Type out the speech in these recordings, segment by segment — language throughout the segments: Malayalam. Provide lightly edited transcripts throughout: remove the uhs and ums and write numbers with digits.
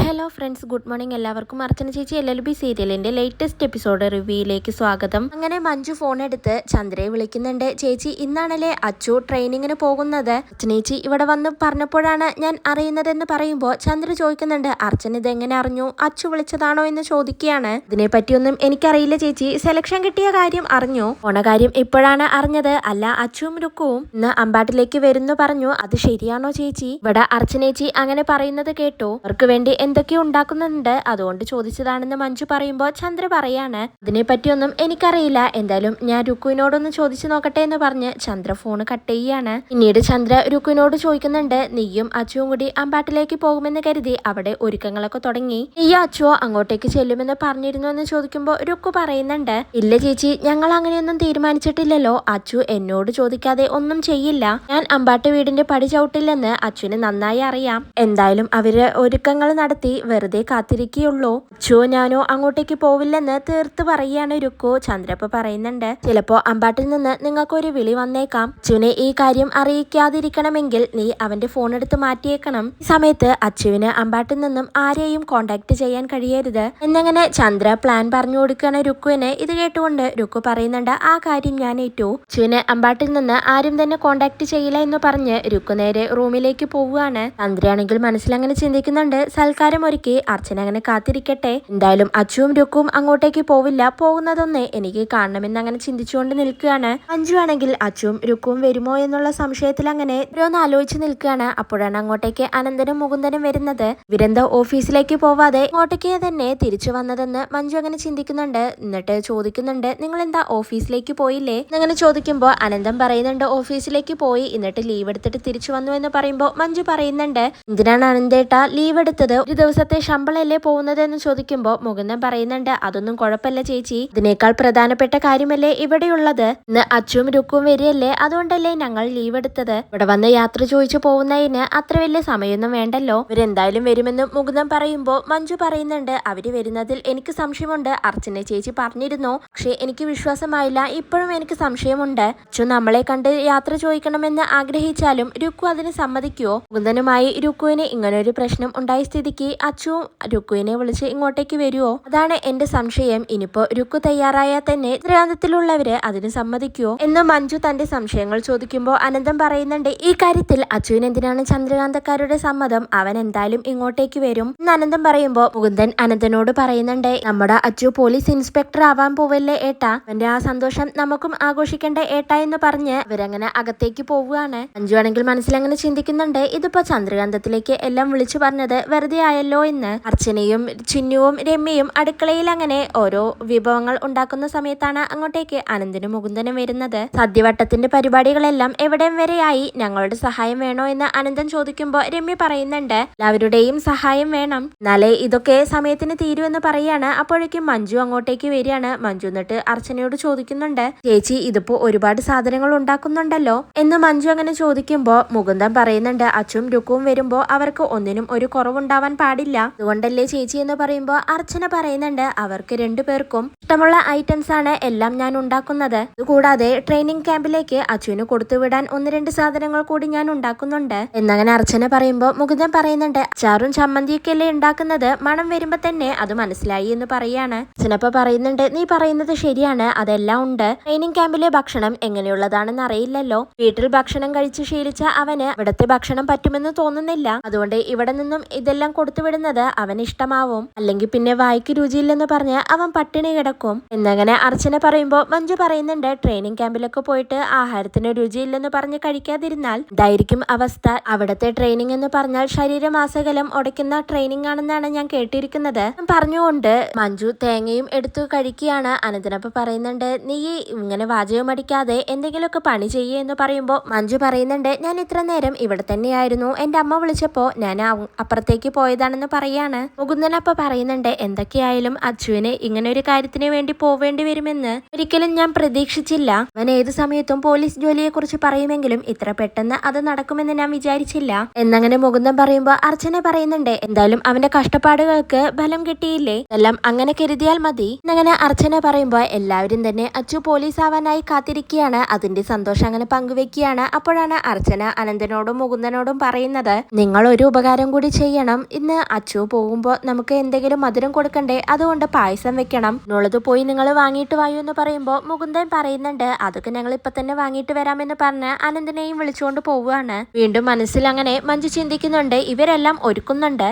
Hello friends, good morning. എല്ലാവർക്കും അർച്ചന ചേച്ചി LLB സീരിയലിന്റെ ലേറ്റസ്റ്റ് എപ്പിസോഡ് റിവ്യൂയിലേക്ക് സ്വാഗതം. അങ്ങനെ മഞ്ജു ഫോൺ എടുത്ത് ചന്ദ്രയെ വിളിക്കുന്നുണ്ട്. ചേച്ചി, ഇന്നാണല്ലേ അച്ചു ട്രെയിനിങ്ങിന് പോകുന്നത്? അർച്ചനേച്ചി ഇവിടെ വന്ന് പറഞ്ഞപ്പോഴാണ് ഞാൻ അറിയുന്നതെന്ന് പറയുമ്പോൾ ചന്ദ്ര ചോദിക്കുന്നുണ്ട്, അർച്ചന ഇതെങ്ങനെ അറിഞ്ഞു? അച്ചു വിളിച്ചതാണോ എന്ന് ചോദിക്കുകയാണ്. ഇതിനെപ്പറ്റിയൊന്നും എനിക്കറിയില്ല ചേച്ചി, സെലക്ഷൻ കിട്ടിയ കാര്യം അറിഞ്ഞു, പോണ കാര്യം ഇപ്പോഴാണ് അറിഞ്ഞത്. അല്ല, അച്ചുവും രുക്കുവും ഇന്ന് അമ്പാട്ടിലേക്ക് വരുന്നു പറഞ്ഞു. അത് ശരിയാണോ ചേച്ചി? ഇവിടെ അർച്ചനേച്ചി അങ്ങനെ പറയുന്നത് കേട്ടു. അവർക്ക് വേണ്ടി എന്തൊക്കെയോ ഉണ്ടാക്കുന്നുണ്ട്, അതുകൊണ്ട് ചോദിച്ചതാണെന്ന് മഞ്ജു പറയുമ്പോൾ ചന്ദ്ര പറയാണ്, അതിനെപ്പറ്റിയൊന്നും എനിക്കറിയില്ല, എന്തായാലും ഞാൻ രുക്കുവിനോടൊന്ന് ചോദിച്ചു നോക്കട്ടെ എന്ന് പറഞ്ഞ് ചന്ദ്ര ഫോണ് കട്ട് ചെയ്യാണ്. പിന്നീട് ചന്ദ്ര രുക്കുവിനോട് ചോദിക്കുന്നുണ്ട്, നീയും അച്ചുവും കൂടി അമ്പാട്ടിലേക്ക് പോകുമെന്ന് കരുതി അവിടെ ഒരുക്കങ്ങളൊക്കെ തുടങ്ങി. നീയും അച്ചുവോ അങ്ങോട്ടേക്ക് ചെല്ലുമെന്ന് പറഞ്ഞിരുന്നു എന്ന് ചോദിക്കുമ്പോൾ രുക്കു പറയുന്നുണ്ട്, ഇല്ല ചേച്ചി, ഞങ്ങൾ അങ്ങനെയൊന്നും തീരുമാനിച്ചിട്ടില്ലല്ലോ. അച്ചു എന്നോട് ചോദിക്കാതെ ഒന്നും ചെയ്യില്ല. ഞാൻ അമ്പാട്ട് വീടിന്റെ പടി ചവിട്ടില്ലെന്ന് അച്ചുവിന് നന്നായി അറിയാം. എന്തായാലും അവര് ഒരുക്കങ്ങൾ നടത്തി വെറുതെ കാത്തിരിക്കുകയുള്ളൂ. അച്ചുവോ ഞാനോ അങ്ങോട്ടേക്ക് പോവില്ലെന്ന് തീർത്ത് പറയാണ് രുക്കു. ചന്ദ്രപ്പ പറയുന്നുണ്ട്, ചിലപ്പോ അമ്പാട്ടിൽ നിന്ന് നിങ്ങൾക്കൊരു വിളി വന്നേക്കാം. അച്ചുവിനെ ഈ കാര്യം അറിയിക്കാതിരിക്കണമെങ്കിൽ നീ അവന്റെ ഫോൺ എടുത്ത് മാറ്റിയേക്കണം. ഈ സമയത്ത് അച്ചുവിന് അമ്പാട്ടിൽ നിന്നും ആരെയും കോണ്ടാക്ട് ചെയ്യാൻ കഴിയരുത് എന്നങ്ങനെ ചന്ദ്ര പ്ലാൻ പറഞ്ഞു കൊടുക്കുകയാണ് രുക്കുവിന്. ഇത് കേട്ടുകൊണ്ട് രുക്കു പറയുന്നുണ്ട്, ആ കാര്യം ഞാൻ ഏറ്റു. അച്ചുവിന് അമ്പാട്ടിൽ നിന്ന് ആരും തന്നെ കോണ്ടാക്ട് ചെയ്യില്ല എന്ന് പറഞ്ഞ് രുക്കു നേരെ റൂമിലേക്ക് പോവുകയാണ്. ചന്ദ്രയാണെങ്കിൽ മനസ്സിലങ്ങനെ ചിന്തിക്കുന്നുണ്ട്, സൽക്കാരം ഒരുക്കി അർച്ചന അങ്ങനെ കാത്തിരിക്കട്ടെ. എന്തായാലും അച്ചുവും രുക്കും അങ്ങോട്ടേക്ക് പോവില്ല, പോകുന്നതൊന്നേ എനിക്ക് കാണണമെന്ന് അങ്ങനെ ചിന്തിച്ചുകൊണ്ട് നിൽക്കുകയാണ്. മഞ്ജു ആണെങ്കിൽ അച്ചുവും രുക്കും വരുമോ എന്നുള്ള സംശയത്തിൽ അങ്ങനെ ഓരോന്ന് ആലോചിച്ച് നിൽക്കുകയാണ്. അപ്പോഴാണ് അങ്ങോട്ടേക്ക് അനന്തനും മുകുന്ദനും വരുന്നത്. ഇവരെന്താ ഓഫീസിലേക്ക് പോവാതെ ഇങ്ങോട്ടേക്ക് തന്നെ തിരിച്ചു വന്നതെന്ന് മഞ്ജു അങ്ങനെ ചിന്തിക്കുന്നുണ്ട്. എന്നിട്ട് ചോദിക്കുന്നുണ്ട്, നിങ്ങൾ എന്താ ഓഫീസിലേക്ക് പോയില്ലേ എന്നങ്ങനെ ചോദിക്കുമ്പോൾ അനന്തം പറയുന്നുണ്ട്, ഓഫീസിലേക്ക് പോയി, എന്നിട്ട് ലീവ് എടുത്തിട്ട് തിരിച്ചു വന്നു എന്ന് പറയുമ്പോൾ മഞ്ജു പറയുന്നുണ്ട്, എന്തിനാണ് അനന്തേട്ടാ ലീവ് എടുത്തത്? ഒരു ദിവസത്തെ ശമ്പളമല്ലേ പോകുന്നത് എന്ന് ചോദിക്കുമ്പോൾ മുകുന്ദൻ പറയുന്നുണ്ട്, അതൊന്നും കുഴപ്പമില്ല ചേച്ചി, ഇതിനേക്കാൾ പ്രധാനപ്പെട്ട കാര്യമല്ലേ ഇവിടെയുള്ളത്. ഇന്ന് അച്ചുവും രുക്കും വരികയല്ലേ, അതുകൊണ്ടല്ലേ ഞങ്ങൾ ലീവ് എടുത്തത്. ഇവിടെ വന്ന് യാത്ര ചോദിച്ചു പോകുന്നതിന് അത്ര വലിയ സമയമൊന്നും വേണ്ടല്ലോ. ഇവരെന്തായാലും വരുമെന്ന് മുകുന്ദൻ പറയുമ്പോൾ മഞ്ജു പറയുന്നുണ്ട്, അവര് വരുന്നതിൽ എനിക്ക് സംശയമുണ്ട്. അർച്ചന ചേച്ചി പറഞ്ഞിരുന്നു, പക്ഷെ എനിക്ക് വിശ്വാസമായില്ല. ഇപ്പോഴും എനിക്ക് സംശയമുണ്ട്. അച്ചു നമ്മളെ കണ്ട് യാത്ര ചോദിക്കണമെന്ന് ആഗ്രഹിച്ചാലും രുക്കു അതിന് സമ്മതിക്കുവോ? മുകുന്ദനുമായി രുക്കുവിന് ഇങ്ങനൊരു പ്രശ്നം ഉണ്ടായ സ്ഥിതിക്ക് അച്ചു രുക്കുവിനെ വിളിച്ച് ഇങ്ങോട്ടേക്ക് വരുവോ? അതാണ് എന്റെ സംശയം. ഇനിയിപ്പോ രുക്കു തയ്യാറായാൽ തന്നെ ത്രികാന്തത്തിലുള്ളവര് അതിന് സമ്മതിക്കുവോ എന്ന് മഞ്ജു തന്റെ സംശയങ്ങൾ ചോദിക്കുമ്പോൾ അനന്തം പറയുന്നുണ്ട്, ഈ കാര്യത്തിൽ അച്ചുവിന് എന്തിനാണ് ചന്ദ്രകാന്തക്കാരുടെ സമ്മതം? അവൻ എന്തായാലും ഇങ്ങോട്ടേക്ക് വരും എന്ന് അനന്തം പറയുമ്പോൾ മുകുന്ദൻ അനന്തനോട് പറയുന്നുണ്ട്, നമ്മുടെ അച്ചു പോലീസ് ഇൻസ്പെക്ടർ ആവാൻ പോവല്ലേ ഏട്ടാ, അവന്റെ ആ സന്തോഷം നമുക്കും ആഘോഷിക്കേണ്ട ഏട്ടാ എന്ന് പറഞ്ഞ് അവരങ്ങനെ അകത്തേക്ക് പോവുകയാണ്. മഞ്ജു ആണെങ്കിൽ മനസ്സിലങ്ങനെ ചിന്തിക്കുന്നുണ്ട്, ഇതിപ്പോ ചന്ദ്രകാന്തത്തിലേക്ക് എല്ലാം വിളിച്ചു പറഞ്ഞത് വെറുതെ ആയല്ലോ എന്ന്. അർച്ചനയും ചിന്നുവും രമ്യയും അടുക്കളയിൽ അങ്ങനെ ഓരോ വിഭവങ്ങൾ ഉണ്ടാക്കുന്ന സമയത്താണ് അങ്ങോട്ടേക്ക് അനന്തനും മുകുന്ദനും വരുന്നത്. സദ്യവട്ടത്തിന്റെ പരിപാടികളെല്ലാം എവിടെയും വരെയായി, ഞങ്ങളുടെ സഹായം വേണോ എന്ന് അനന്തൻ ചോദിക്കുമ്പോൾ രമ്യ പറയുന്നുണ്ട്, എല്ലാവരുടെയും സഹായം വേണം, എന്നാലേ ഇതൊക്കെ സമയത്തിന് തീരുമെന്ന് പറയാണ്. അപ്പോഴേക്കും മഞ്ജു അങ്ങോട്ടേക്ക് വരികയാണ്. മഞ്ജു എന്നിട്ട് അർച്ചനയോട് ചോദിക്കുന്നുണ്ട്, ചേച്ചി ഇതിപ്പോ ഒരുപാട് സാധനങ്ങൾ ഉണ്ടാക്കുന്നുണ്ടല്ലോ എന്ന് മഞ്ജു അങ്ങനെ ചോദിക്കുമ്പോൾ മുകുന്ദൻ പറയുന്നുണ്ട്, അച്ചും രുക്കും വരുമ്പോ അവർക്ക് ഒന്നിനും ഒരു കുറവുണ്ടാവാൻ പാടില്ല, അതുകൊണ്ടല്ലേ ചേച്ചി എന്ന് പറയുമ്പോൾ അർച്ചന പറയുന്നുണ്ട്, അവർക്ക് രണ്ടുപേർക്കും ഇഷ്ടമുള്ള ഐറ്റംസ് ആണ് എല്ലാം ഞാൻ ഉണ്ടാക്കുന്നത്. ഇതുകൂടാതെ ട്രെയിനിങ് ക്യാമ്പിലേക്ക് അച്ചുവിന് കൊടുത്തുവിടാൻ 1-2 സാധനങ്ങൾ കൂടി ഞാൻ ഉണ്ടാക്കുന്നുണ്ട് എന്നങ്ങനെ അർച്ചന പറയുമ്പോൾ മുകുന്ദൻ പറയുന്നുണ്ട്, അച്ചാറും ചമ്മന്തിയൊക്കെ അല്ലേ ഉണ്ടാക്കുന്നത്, മണം വരുമ്പോ തന്നെ അത് മനസ്സിലായി എന്ന് പറയാണ്. അർച്ചനപ്പ പറയുന്നുണ്ട്, നീ പറയുന്നത് ശരിയാണ്, അതെല്ലാം ഉണ്ട്. ട്രെയിനിങ് ക്യാമ്പിലെ ഭക്ഷണം എങ്ങനെയുള്ളതാണെന്ന് അറിയില്ലല്ലോ. വീട്ടിൽ ഭക്ഷണം കഴിച്ച് ശീലിച്ച അവന് ഇവിടത്തെ ഭക്ഷണം പറ്റുമെന്ന് തോന്നുന്നില്ല, അതുകൊണ്ട് ഇവിടെ നിന്നും ഇതെല്ലാം കൊടുത്തുവിടുന്നത് അവന് ഇഷ്ടമാവും, അല്ലെങ്കിൽ പിന്നെ വായിക്ക് രുചിയില്ലെന്ന് പറഞ്ഞ് അവൻ പട്ടിണി കിടക്കും എന്നങ്ങനെ അർച്ചന പറയുമ്പോൾ മഞ്ജു പറയുന്നുണ്ട്, ട്രെയിനിങ് ക്യാമ്പിലൊക്കെ പോയിട്ട് ആഹാരത്തിന് രുചിയില്ലെന്ന് പറഞ്ഞ് കഴിക്കാതിരുന്നാൽ ഇതായിരിക്കും അവസ്ഥ. അവിടുത്തെ ട്രെയിനിങ് എന്ന് പറഞ്ഞാൽ ശരീരമാസകലം ഉടയ്ക്കുന്ന ട്രെയിനിങ് ആണെന്നാണ് ഞാൻ കേട്ടിരിക്കുന്നത് പറഞ്ഞുകൊണ്ട് മഞ്ജു തേങ്ങയും എടുത്തു കഴിക്കുകയാണ്. അനന്തനപ്പ പറയുന്നുണ്ട്, നീ ഇങ്ങനെ വാചകം അടിക്കാതെ എന്തെങ്കിലുമൊക്കെ പണി ചെയ്യേ എന്ന് പറയുമ്പോൾ മഞ്ജു പറയുന്നുണ്ട്, ഞാൻ ഇത്ര നേരം ഇവിടെ തന്നെയായിരുന്നു, എന്റെ അമ്മ വിളിച്ചപ്പോ ഞാൻ അപ്പുറത്തേക്ക് പോയതാണെന്ന് പറയാണ്. മുകുന്ദനപ്പ പറയുന്നുണ്ട്, എന്തൊക്കെയായാലും അച്ചുവിന് ഇങ്ങനെ ഒരു കാര്യത്തിന് വേണ്ടി പോവേണ്ടി വരുമെന്ന് ഒരിക്കലും ഞാൻ പ്രതീക്ഷിച്ചില്ല. അവൻ ഏത് സമയത്തും പോലീസ് ജോലിയെ കുറിച്ച് പറയുമെങ്കിലും ഇത്ര പെട്ടെന്ന് അത് നടക്കുമെന്ന് ഞാൻ വിചാരിച്ചില്ല എന്നങ്ങനെ മുകുന്ദൻ പറയുമ്പോൾ അർച്ചന പറയുന്നുണ്ട്, എന്തായാലും അവന്റെ കഷ്ടപ്പാടുകൾക്ക് ഫലം കിട്ടിയില്ലേ, എല്ലാം അങ്ങനെ കരുതിയാൽ മതി എന്നങ്ങനെ അർച്ചന പറയുമ്പോൾ എല്ലാവരും തന്നെ അച്ചു പോലീസ് ആവാനായി കാത്തിരിക്കുകയാണ്. അതിന്റെ സന്തോഷം അങ്ങനെ പങ്കുവെക്കുകയാണ്. അപ്പോഴാണ് അർച്ചന അനന്തനോടും മുകുന്ദനോടും പറയുന്നത്, നിങ്ങൾ ഒരു ഉപകാരം കൂടി ചെയ്യണം, ഇന്ന് ഇന്ന് അച്ചു പോകുമ്പോ നമുക്ക് എന്തെങ്കിലും മധുരം കൊടുക്കണ്ടേ, അതുകൊണ്ട് പായസം വെക്കണം എന്നുള്ളത് പോയി നിങ്ങൾ വാങ്ങിയിട്ട് വായു എന്ന് പറയുമ്പോ മുകുന്ദൻ പറയുന്നുണ്ട് അതൊക്കെ ഞങ്ങൾ ഇപ്പൊ തന്നെ വാങ്ങിയിട്ട് വരാമെന്ന് പറഞ്ഞ് അനന്തിനെയും വിളിച്ചുകൊണ്ട് പോവുകയാണ്. വീണ്ടും മനസ്സിൽ അങ്ങനെ മഞ്ജു ചിന്തിക്കുന്നുണ്ട് ഇവരെല്ലാം ഒരുക്കുന്നുണ്ട്,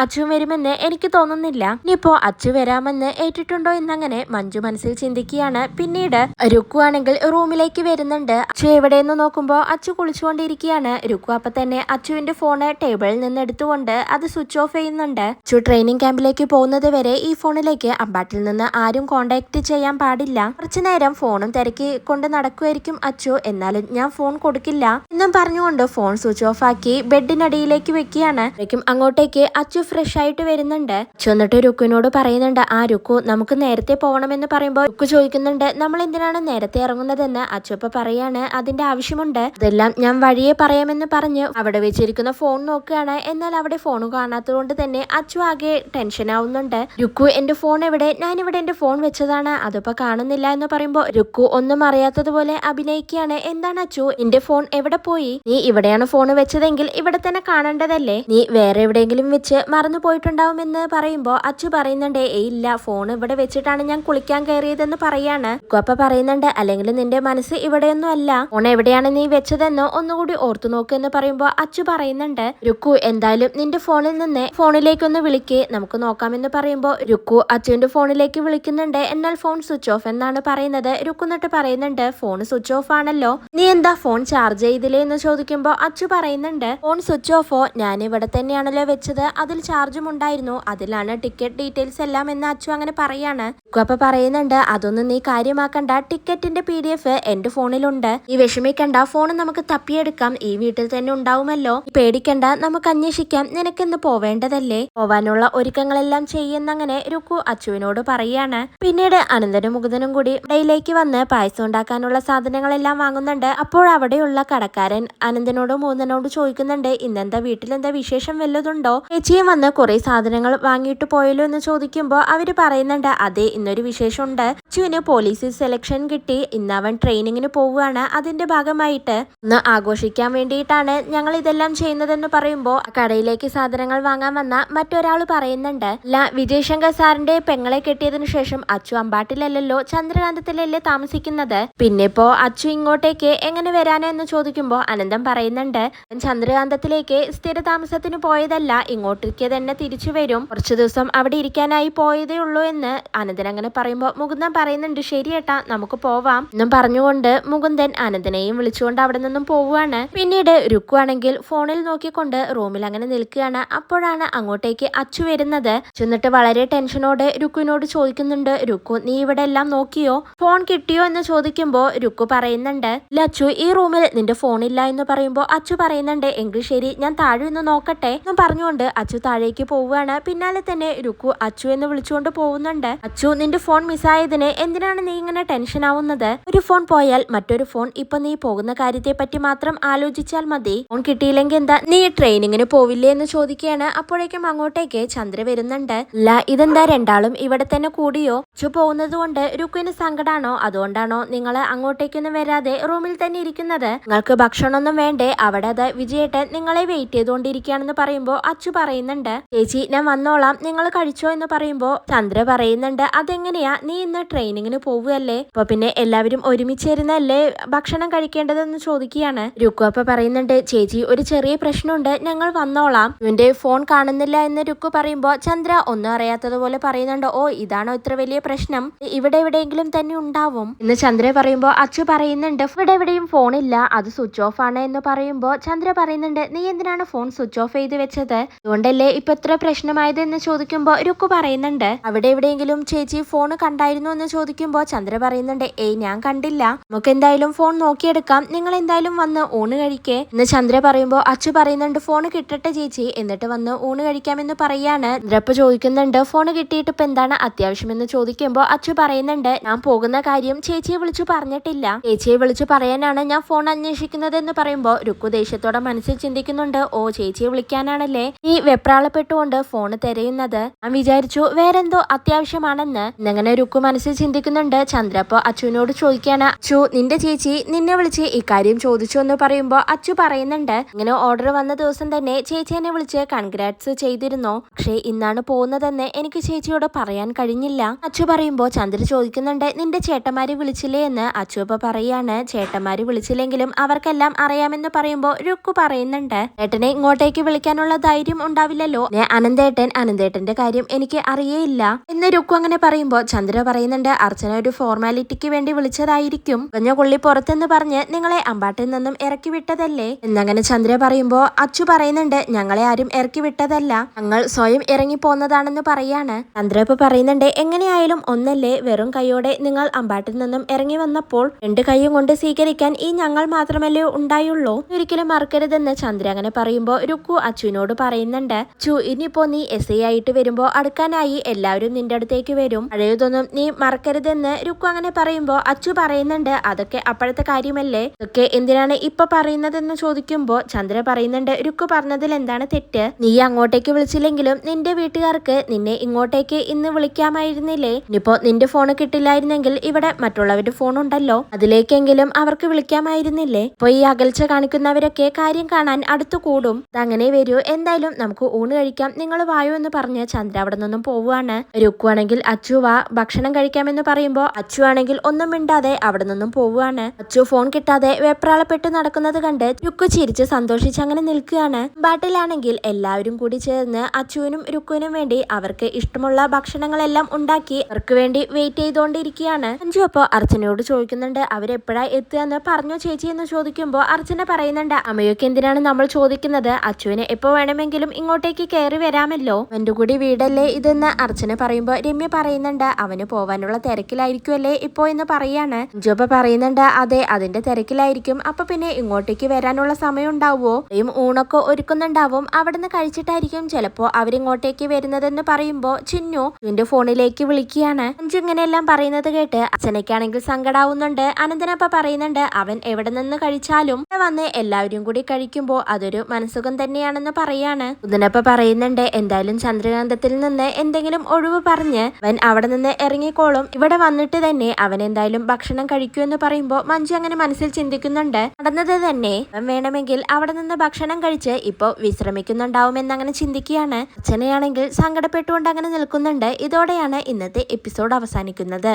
അച്ചുവും വരുമെന്ന് എനിക്ക് തോന്നുന്നില്ല, ഇനിയിപ്പോ അച്ചു വരാമെന്ന് ഏറ്റിട്ടുണ്ടോ എന്നങ്ങനെ മഞ്ജു മനസ്സിൽ ചിന്തിക്കുകയാണ്. പിന്നീട് രുക്കു ആണെങ്കിൽ റൂമിലേക്ക് വരുന്നുണ്ട്. അച്ചു എവിടെയെന്ന് നോക്കുമ്പോ അച്ചു കുളിച്ചുകൊണ്ടിരിക്കുകയാണ്. രുക്കു അപ്പൊ തന്നെ അച്ചുവിന്റെ ഫോണ് ടേബിളിൽ നിന്ന് എടുത്തുകൊണ്ട് അത് സ്വിച്ച് ഓഫ് ചെയ്യുന്നുണ്ട്. അച്ചു ട്രെയിനിങ് ക്യാമ്പിലേക്ക് പോകുന്നത് വരെ ഈ ഫോണിലേക്ക് അമ്പാട്ടിൽ നിന്ന് ആരും കോണ്ടാക്ട് ചെയ്യാൻ പാടില്ല, കുറച്ചു നേരം ഫോണും തിരക്കി കൊണ്ട് നടക്കുമായിരിക്കും അച്ചു, എന്നാലും ഞാൻ ഫോൺ കൊടുക്കില്ല എന്നും പറഞ്ഞുകൊണ്ട് ഫോൺ സ്വിച്ച് ഓഫ് ആക്കി ബെഡിനടിയിലേക്ക് വെക്കുകയാണ്. അങ്ങോട്ടേക്ക് അച്ചു ഫ്രഷ് ആയിട്ട് വരുന്നുണ്ട്. അച്ചു എന്നിട്ട് രുക്കുവിനോട് പറയുന്നുണ്ട് ആ രുക്കു നമുക്ക് നേരത്തെ പോകണമെന്ന് പറയുമ്പോൾ രുക്കു ചോദിക്കുന്നുണ്ട് നമ്മൾ എന്തിനാണ് നേരത്തെ ഇറങ്ങുന്നതെന്ന്. അച്ചു ഇപ്പൊ പറയാണ് അതിന്റെ ആവശ്യമുണ്ട്, അതെല്ലാം ഞാൻ വഴിയെ പറയാമെന്ന് പറഞ്ഞ് അവിടെ വെച്ചിരിക്കുന്ന ഫോൺ നോക്കുകയാണ്. എന്നാൽ അവിടെ ഫോൺ കാണാത്തത് കൊണ്ട് തന്നെ അച്ചു ആകെ ടെൻഷൻ ആവുന്നുണ്ട്. രുക്കു എന്റെ ഫോൺ എവിടെ, ഞാനിവിടെ എന്റെ ഫോൺ വെച്ചതാണ് അതിപ്പോ കാണുന്നില്ല എന്ന് പറയുമ്പോൾ രുക്കു ഒന്നും അറിയാത്തതുപോലെ അഭിനയിക്കുകയാണ്. എന്താണ് അച്ചു എന്റെ ഫോൺ എവിടെ പോയി, നീ ഇവിടെയാണ് ഫോൺ വെച്ചതെങ്കിൽ ഇവിടെ തന്നെ കാണേണ്ടതല്ലേ, നീ വേറെ എവിടെയെങ്കിലും വെച്ച് മറന്നു പോയിട്ടുണ്ടാവുമെന്ന് പറയുമ്പോ അച്ചു പറയുന്നുണ്ട് ഇല്ല ഫോൺ ഇവിടെ വെച്ചിട്ടാണ് ഞാൻ കുളിക്കാൻ കയറിയതെന്ന് പറയാണ്. അപ്പൊ പറയുന്നുണ്ട് അല്ലെങ്കിൽ നിന്റെ മനസ്സ് ഇവിടെയൊന്നും അല്ല, ഫോൺ എവിടെയാണ് നീ വെച്ചതെന്ന് ഒന്നുകൂടി ഓർത്തു നോക്ക് എന്ന് പറയുമ്പോ അച്ചു പറയുന്നുണ്ട് രുക്കു എന്തായാലും നിന്റെ ഫോണിൽ നിന്ന് ഫോണിലേക്കൊന്ന് വിളിക്ക് നമുക്ക് നോക്കാമെന്ന് പറയുമ്പോ രുക്കു അച്ചുവിന്റെ ഫോണിലേക്ക് വിളിക്കുന്നുണ്ട്. എന്നാൽ ഫോൺ സ്വിച്ച് ഓഫ് എന്നാണ് പറയുന്നത്. രുക്കു എന്നിട്ട് പറയുന്നുണ്ട് ഫോൺ സ്വിച്ച് ഓഫ് ആണല്ലോ, നീ എന്താ ഫോൺ ചാർജ് ചെയ്തില്ലേ എന്ന് ചോദിക്കുമ്പോ അച്ചു പറയുന്നുണ്ട് ഫോൺ സ്വിച്ച് ഓഫോ, ഞാൻ ഇവിടെ തന്നെയാണല്ലോ വെച്ചത്, അതിൽ ചാർജും ഉണ്ടായിരുന്നു, അതിലാണ് ടിക്കറ്റ് ഡീറ്റെയിൽസ് എല്ലാം എന്ന് അച്ചു അങ്ങനെ പറയാണ്. അപ്പൊ പറയുന്നുണ്ട് അതൊന്നും നീ കാര്യമാക്കണ്ട, ടിക്കറ്റിന്റെ PDF എന്റെ ഫോണിലുണ്ട്, ഈ വിഷമിക്കണ്ട, ഫോൺ നമുക്ക് തപ്പിയെടുക്കാം, ഈ വീട്ടിൽ തന്നെ ഉണ്ടാവുമല്ലോ, പേടിക്കണ്ട, നമുക്ക് അന്വേഷിക്കാം, നിനക്കെന്ന് പോവേണ്ടതല്ലേ, പോവാനുള്ള ഒരുക്കങ്ങളെല്ലാം ചെയ്യുന്നങ്ങനെ രുക്കു അച്ചുവിനോട് പറയാണ്. പിന്നീട് അനന്തനും മുകുന്ദനും കൂടി ഇടയിലേക്ക് വന്ന് പായസം ഉണ്ടാക്കാനുള്ള സാധനങ്ങളെല്ലാം വാങ്ങുന്നുണ്ട്. അപ്പോൾ അവിടെയുള്ള കടക്കാരൻ അനന്തനോട് മുകുന്ദനോട് ചോദിക്കുന്നുണ്ട് ഇന്നെന്താ വീട്ടിലെന്താ വിശേഷം വല്ലതുണ്ടോ, ചേച്ചിയും വന്ന് കുറെ സാധനങ്ങൾ വാങ്ങിയിട്ട് പോയല്ലോ എന്ന് ചോദിക്കുമ്പോ അവര് പറയുന്നുണ്ട് അതെ ഇന്നൊരു വിശേഷമുണ്ട്, അച്ചുവിന് പോലീസിൽ സെലക്ഷൻ കിട്ടി, ഇന്ന് അവൻ ട്രെയിനിങ്ങിന് പോവുകയാണ്, അതിന്റെ ഭാഗമായിട്ട് ഒന്ന് ആഘോഷിക്കാൻ വേണ്ടിയിട്ടാണ് ഞങ്ങൾ ഇതെല്ലാം ചെയ്യുന്നതെന്ന് പറയുമ്പോ കടയിലേക്ക് സാധനങ്ങൾ വാങ്ങാൻ വന്ന മറ്റൊരാൾ പറയുന്നുണ്ട് അല്ല വിജയശങ്കർ സാറിന്റെ പെങ്ങളെ കെട്ടിയതിനു ശേഷം അച്ചു അമ്പാട്ടിലല്ലോ ചന്ദ്രകാന്തത്തിലല്ലേ താമസിക്കുന്നത്, പിന്നെ ഇപ്പോ അച്ചു ഇങ്ങോട്ടേക്ക് എങ്ങനെ വരാനെന്ന് ചോദിക്കുമ്പോ അനന്തം പറയുന്നുണ്ട് ചന്ദ്രകാന്തത്തിലേക്ക് സ്ഥിര താമസത്തിന് പോയതല്ല, ഇങ്ങോട്ടേക്ക് തന്നെ തിരിച്ചു വരും, കുറച്ചു ദിവസം അവിടെ ഇരിക്കാനായി പോയതേ ഉള്ളൂ എന്ന് അനന്തൻ അങ്ങനെ പറയുമ്പോ മുകുന്ദൻ പറയുന്നുണ്ട് ശരിയേട്ടാ നമുക്ക് പോവാം എന്നും പറഞ്ഞുകൊണ്ട് മുകുന്ദൻ അനന്തനെയും വിളിച്ചുകൊണ്ട് അവിടെ നിന്നും പോവുകയാണ്. പിന്നീട് രുക്കു ആണെങ്കിൽ ഫോണിൽ നോക്കിക്കൊണ്ട് റൂമിൽ അങ്ങനെ നിൽക്കുകയാണ്. അപ്പോഴാണ് അങ്ങോട്ടേക്ക് അച്ചു വരുന്നത്. ചെന്നിട്ട് വളരെ ടെൻഷനോടെ രുക്കുവിനോട് ചോദിക്കുന്നുണ്ട് രുക്കു നീ ഇവിടെ എല്ലാം നോക്കിയോ, ഫോൺ കിട്ടിയോ എന്ന് ചോദിക്കുമ്പോ രുക്കു പറയുന്നുണ്ട് ഇല്ല അച്ചു ഈ റൂമിൽ നിന്റെ ഫോണില്ല എന്ന് പറയുമ്പോ അച്ചു പറയുന്നുണ്ട് എങ്കിൽ ശരി ഞാൻ താഴെ ഒന്ന് നോക്കട്ടെ എന്നും പറഞ്ഞുകൊണ്ട് അച്ചു താഴേക്ക് പോവുകയാണ്. പിന്നാലെ തന്നെ രുക്കു അച്ചു എന്ന് വിളിച്ചുകൊണ്ട് പോകുന്നുണ്ട്. അച്ചു നിന്റെ ഫോൺ മിസ്സായതിന് എന്തിനാണ് നീ ഇങ്ങനെ ടെൻഷൻ ആവുന്നത്, ഒരു ഫോൺ പോയാൽ മറ്റൊരു ഫോൺ, ഇപ്പൊ നീ പോകുന്ന കാര്യത്തെ പറ്റി മാത്രം ആലോചിച്ചാൽ മതി, ഫോൺ കിട്ടിയില്ലെങ്കിൽ എന്താ നീ ട്രെയിനിങ്ങിന് പോവില്ലേ എന്ന് ചോദിക്കുകയാണ്. അപ്പോഴേക്കും അങ്ങോട്ടേക്ക് ചന്ദ്ര വരുന്നുണ്ട്. അല്ല ഇതെന്താ രണ്ടാളും ഇവിടെ തന്നെ കൂടിയോ, അച്ചു പോകുന്നത് കൊണ്ട് രുക്കുവിന് സങ്കടാണോ, അതുകൊണ്ടാണോ നിങ്ങൾ അങ്ങോട്ടേക്കൊന്നും വരാതെ റൂമിൽ തന്നെ ഇരിക്കുന്നത്, നിങ്ങൾക്ക് ഭക്ഷണമൊന്നും വേണ്ടേ, അവിടെ അത് വിജയേട്ടൻ നിങ്ങളെ വെയിറ്റ് ചെയ്തുകൊണ്ടിരിക്കുകയാണെന്ന് പറയുമ്പോ അച്ചു പറയുന്നുണ്ട് ചേച്ചി ഞാൻ വന്നോളാം നിങ്ങൾ കഴിച്ചോ എന്ന് പറയുമ്പോ ചന്ദ്ര പറയുന്നുണ്ട് അതെങ്ങനെയാ നീ ഇന്ന് ട്രെയിനിങ്ങിന് പോവുകയല്ലേ, അപ്പൊ പിന്നെ എല്ലാവരും ഒരുമിച്ചിരുന്നല്ലേ ഭക്ഷണം കഴിക്കേണ്ടതെന്ന് ചോദിക്കുകയാണ്. രുക്കു അപ്പൊ പറയുന്നുണ്ട് ചേച്ചി ഒരു ചെറിയ പ്രശ്നമുണ്ട് ഞങ്ങൾ വന്നോളാം, ഇവന്റെ ഫോൺ കാണുന്നില്ല എന്ന് രുക്കു പറയുമ്പോ ചന്ദ്ര ഒന്നും അറിയാത്തതുപോലെ പറയുന്നുണ്ട് ഓ ഇതാണോ ഇത്ര വലിയ പ്രശ്നം, ഇവിടെ എവിടെയെങ്കിലും തന്നെ ഉണ്ടാവും എന്ന് ചന്ദ്ര പറയുമ്പോ അച്ചു പറയുന്നുണ്ട് ഇവിടെ എവിടെയും ഫോണില്ല അത് സ്വിച്ച് ഓഫ് ആണ് എന്ന് പറയുമ്പോ ചന്ദ്ര പറയുന്നുണ്ട് നീ എന്തിനാണ് ഫോൺ സ്വിച്ച് ഓഫ് ചെയ്ത് വെച്ചത്, അതുകൊണ്ടല്ലേ ഇപ്പൊ ഇത്ര പ്രശ്നമായത് എന്ന് ചോദിക്കുമ്പോ രുക്കു പറയുന്നുണ്ട് അവിടെ എവിടെയെങ്കിലും ചേച്ചി ഫോൺ കണ്ടായിരുന്നു എന്ന് ചോദിക്കുമ്പോ ചന്ദ്ര പറയുന്നുണ്ട് ഏയ് ഞാൻ കണ്ടില്ല, നമുക്ക് എന്തായാലും ഫോൺ നോക്കിയെടുക്കാം, നിങ്ങൾ എന്തായാലും വന്ന് ഊണ് കഴിക്കേ എന്ന് ചന്ദ്ര പറയുമ്പോ അച്ചു പറയുന്നുണ്ട് ഫോൺ കിട്ടട്ടെ ചേച്ചി എന്നിട്ട് വന്ന് ഊണ് കഴിക്കാമെന്ന് പറയാണ്. ചന്ദ്രപ്പ ചോദിക്കുന്നുണ്ട് ഫോൺ കിട്ടിയിട്ട് ഇപ്പൊ എന്താണ് അത്യാവശ്യമെന്ന് ചോദിക്കുമ്പോ അച്ചു പറയുന്നുണ്ട് ഞാൻ പോകുന്ന കാര്യം ചേച്ചിയെ വിളിച്ചു പറഞ്ഞിട്ടില്ല, ചേച്ചിയെ വിളിച്ചു പറയാനാണ് ഞാൻ ഫോൺ അന്വേഷിക്കുന്നത് എന്ന് പറയുമ്പോ രുക്കു ദേഷ്യത്തോടെ മനസ്സിൽ ചിന്തിക്കുന്നുണ്ട് ഓ ചേച്ചിയെ വിളിക്കാനാണല്ലേ ഈ വെപ്രാളപ്പെട്ടുകൊണ്ട് ഫോൺ തിരയുന്നത്, ഞാൻ വിചാരിച്ചു വേറെന്തോ അത്യാവശ്യമാണെന്ന് എന്നങ്ങനെ രുക്കു മനസ്സിൽ ചിന്തിക്കുന്നുണ്ട്. ചന്ദ്രപ്പോ അച്ചുവിനോട് ചോദിക്കാണ് അച്ചു നിന്റെ ചേച്ചി നിന്നെ വിളിച്ച് ഇക്കാര്യം ചോദിച്ചു എന്ന് പറയുമ്പോ അച്ചു പറയുന്നുണ്ട് ഇങ്ങനെ ഓർഡർ വന്ന ദിവസം തന്നെ ചേച്ചി എന്നെ വിളിച്ച് കൺഗ്രാറ്റ്സ് ചെയ്തിരുന്നോ? പക്ഷേ ഇന്നാണ് പോകുന്നതെന്ന് എനിക്ക് ചേച്ചിയോട് പറയാൻ കഴിഞ്ഞില്ല. അച്ചു പറയുമ്പോൾ ചന്ദ്ര ചോദിക്കുന്നുണ്ട്, നിന്റെ ചേട്ടന്മാര് വിളിച്ചില്ലേ എന്ന്. അച്ചു ഇപ്പൊ പറയാണ്, ചേട്ടന്മാര് വിളിച്ചില്ലെങ്കിലും അവർക്കെല്ലാം അറിയാമെന്ന് പറയുമ്പോൾ രുക്കു പറയുന്നുണ്ട്, ഏട്ടനെ ഇങ്ങോട്ടേക്ക് വിളിക്കാനുള്ള ധൈര്യം ഉണ്ടാവില്ലല്ലോ, അനന്തേട്ടന്റെ കാര്യം എനിക്ക് അറിയേയില്ല എന്ന് രുക്കു അങ്ങനെ പറയുമ്പോൾ ചന്ദ്ര പറയുന്നുണ്ട്, അർച്ചന ഒരു ഫോർമാലിറ്റിക്ക് വേണ്ടി വിളിച്ചതായിരിക്കും, കുഞ്ഞ കൊള്ളി പുറത്തെന്ന് പറഞ്ഞ് നിങ്ങളെ അമ്പാട്ടിൽ നിന്നും ഇറക്കി വിട്ടതല്ലേ എന്നങ്ങനെ ചന്ദ്ര പറയുമ്പോൾ അച്ചു പറയുന്നുണ്ട്, ഞങ്ങളെ ആരും ഇറക്കി വിട്ടതല്ല, ഞങ്ങൾ സ്വയം ഇറങ്ങി പോന്നതാണെന്ന് പറയാണ്. ചന്ദ്ര ഇപ്പൊ പറയുന്നുണ്ട്, എങ്ങനെയായാലും ഒന്നല്ലേ, വെറും കൈയോടെ നിങ്ങൾ അമ്പാട്ടിൽ നിന്നും ഇറങ്ങി വന്നപ്പോൾ 2 കൈയും കൊണ്ട് സ്വീകരിക്കാൻ ഈ ഞങ്ങൾ മാത്രമല്ലേ ഉണ്ടായുള്ളൂ, ഒരിക്കലും മറക്കരുതെന്ന് ചന്ദ്ര അങ്ങനെ പറയുമ്പോൾ രുക്കു അച്ചുവിനോട് പറയുന്നുണ്ട്, അച്ചു ഇനിയിപ്പോ നീ SI ആയിട്ട് വരുമ്പോ അടുക്കാനായി എല്ലാവരും നിന്റെ അടുത്തേക്ക് വരും, പഴയതൊന്നും നീ മറക്കരുതെന്ന് രുക്കു അങ്ങനെ പറയുമ്പോ അച്ചു പറയുന്നുണ്ട്, അതൊക്കെ അപ്പോഴത്തെ കാര്യമല്ലേ, ഇതൊക്കെ എന്തിനാണ് ഇപ്പൊ പറയുന്നതെന്ന് ചോദിക്കുമ്പോ ചന്ദ്ര പറയുന്നുണ്ട്, രുക്കു പറഞ്ഞതിൽ എന്താണ് തെറ്റ്, നീ അങ്ങോട്ടേക്ക് വിളിച്ചില്ലെങ്കിലും നിന്റെ വീട്ടുകാർക്ക് നിന്നെ ഇങ്ങോട്ടേക്ക് ഇന്ന് വിളിക്കാമായിരുന്നില്ലേ, ഇനിയിപ്പോ നിന്റെ ഫോൺ കിട്ടില്ലായിരുന്നെങ്കിൽ ഇവിടെ മറ്റുള്ളവരുടെ ഫോൺ ഉണ്ടല്ലോ, അതിലേക്കെങ്കിലും അവർക്ക് വിളിക്കാമായിരുന്നില്ലേ, ഇപ്പൊ ഈ അകൽച്ച കാണിക്കുന്നവരൊക്കെ കാര്യം കാണാൻ അടുത്തു കൂടും, അതങ്ങനെ വരൂ, എന്തായാലും നമുക്ക് ഊണ് കഴിക്കാം, നിങ്ങൾ വായു എന്ന് പറഞ്ഞ് ചന്ദ്ര അവിടെ നിന്നും പോവുകയാണ്. രുക്കു ആണെങ്കിൽ അച്ചു വാ ഭക്ഷണം കഴിക്കാമെന്ന് പറയുമ്പോ അച്ചു ആണെങ്കിൽ ഒന്നും മിണ്ടാതെ അവിടെ നിന്നും പോവുകയാണ്. അച്ചു ഫോൺ കിട്ടാതെ വെപ്രാളപ്പെട്ട് നടക്കുന്നത് കണ്ട് രുക്കു ചിരിച്ച് സന്തോഷിച്ച് അങ്ങനെ നിൽക്കുകയാണ്. ബാട്ടിലാണെങ്കിൽ എല്ലാവരും കൂടി ചേർന്ന് അച്ചുവിനും രുക്കുവിനും വേണ്ടി അവർക്ക് ഇഷ്ടമുള്ള ഭക്ഷണങ്ങളെല്ലാം ഉണ്ടാക്കി അവർക്ക് വേണ്ടി വെയിറ്റ് ചെയ്തുകൊണ്ടിരിക്കുകയാണ്. അഞ്ചു അപ്പോ അർച്ചനയോട് ചോദിക്കുന്നുണ്ട്, അവരെപ്പോഴാ എത്തുക എന്ന് പറഞ്ഞു ചേച്ചി എന്ന് ചോദിക്കുമ്പോ അർച്ചന പറയുന്നുണ്ട്, അമ്മയൊക്കെ എന്തിനാണ് നമ്മൾ ചോദിക്കുന്നത്, അച്ചുവിന് എപ്പോ വേണമെങ്കിലും ഇങ്ങോട്ടേക്ക് കയറി വരാമല്ലോ, എന്റെ കൂടി വീടല്ലേ ഇതെന്ന് അർച്ചന പറയുമ്പോ രമ്യ പറയുന്നുണ്ട്, അവന് പോവാനുള്ള തിരക്കിലായിരിക്കുമല്ലേ ഇപ്പോ എന്ന് പറയാണ്. അഞ്ചു പറയുന്നുണ്ട്, അതെ അതിന്റെ തിരക്കിലായിരിക്കും, അപ്പൊ പിന്നെ ഇങ്ങോട്ടേക്ക് വരാനുള്ള സമയം ഉണ്ടാവുമോ, ഊണൊക്കെ ഒരുക്കുന്നുണ്ടാവും, അവിടുന്ന് കഴിച്ചിട്ടായിരിക്കും ചിലപ്പോ അവരിങ്ങോട്ടേക്ക് വരുന്നതെന്ന് പറയുമ്പോ ചിന്നുവിന്റെ ഫോണിലേക്ക് വിളിക്കുകയാണ്. അഞ്ചു ഇങ്ങനെയെല്ലാം പറയുന്നത് കേട്ട് അച്ഛനയ്ക്കാണെങ്കിൽ സങ്കടാവുന്നുണ്ട്. അനന്തനപ്പ പറയുന്നുണ്ട്, അവൻ എവിടെ നിന്ന് കഴിച്ചാലും വന്ന് എല്ലാവരും കൂടി കഴിക്കുമ്പോ അതൊരു മനസ്സുഖം തന്നെയാണെന്ന് പറയാണ്. ഉദനപ്പ പറയുന്നുണ്ട്, എന്തായാലും ചന്ദ്രകാന്തത്തിൽ നിന്ന് എന്തെങ്കിലും ഒഴിവ് പറഞ്ഞ് അവൻ അവിടെ നിന്ന് ഇറങ്ങിക്കോളും, ഇവിടെ വന്നിട്ട് തന്നെ അവൻ എന്തായാലും ഭക്ഷണം കഴിക്കൂ എന്ന് പറയുമ്പോ മഞ്ജു അങ്ങനെ മനസ്സിൽ ചിന്തിക്കുന്നുണ്ട്, നടന്നത് തന്നെ അവൻ വേണമെങ്കിൽ അവിടെ നിന്ന് ഭക്ഷണം കഴിച്ച് ഇപ്പൊ വിശ്രമിക്കുന്നുണ്ടാവുമെന്ന് അങ്ങനെ ചിന്തിക്കുകയാണ്. അച്ഛനെയാണെങ്കിൽ സങ്കടപ്പെട്ടുകൊണ്ട് അങ്ങനെ നിൽക്കുന്നുണ്ട്. ഇതോടെയാണ് ഇന്നത്തെ എപ്പിസോഡ് അവസാനിക്കുന്നത്.